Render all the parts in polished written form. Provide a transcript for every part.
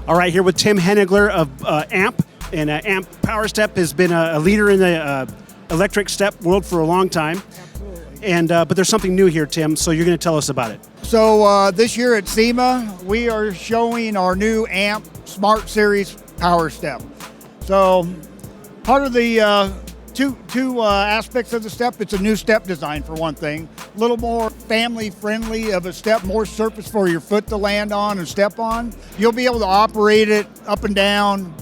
All right, here with Tim Henggeler of Amp. And Amp Powerstep has been a leader in the electric step world for a long time. Absolutely. And but there's something new here, Tim, so you're going to tell us about it. So this year at SEMA, we are showing our new Amp Smart Series Powerstep. So part of the two aspects of the step, it's a new step design for one thing. A little more family friendly of a step, more surface for your foot to land on and step on. You'll be able to operate it up and down,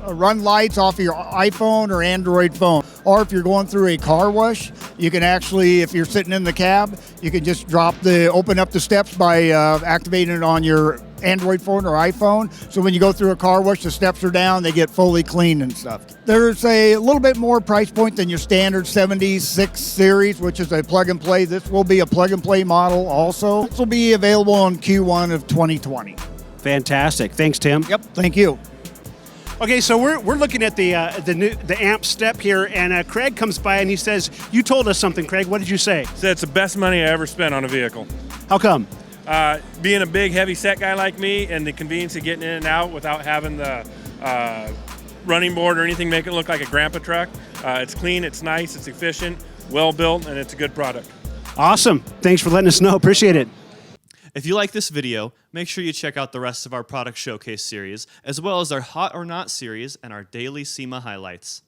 run lights off of your iPhone or Android phone. Or if you're going through a car wash, you can actually, if you're sitting in the cab, you can just open up the steps by activating it on your Android phone or iPhone. So when you go through a car wash, the steps are down, they get fully cleaned and stuff. There's a little bit more price point than your standard 76 series, which is a plug and play. This will be a plug and play model also. This will be available in Q1 of 2020. Fantastic. Thanks, Tim. Yep, thank you. Okay, so we're looking at the Amp step here, and Craig comes by and he says, "You told us something, Craig. What did you say?" Said it's the best money I ever spent on a vehicle. How come? Being a big, heavy set guy like me, and the convenience of getting in and out without having the running board or anything make it look like a grandpa truck. It's clean, it's nice, it's efficient, well built, and it's a good product. Awesome. Thanks for letting us know. Appreciate it. If you like this video, make sure you check out the rest of our product showcase series, as well as our Hot or Not series and our daily SEMA highlights.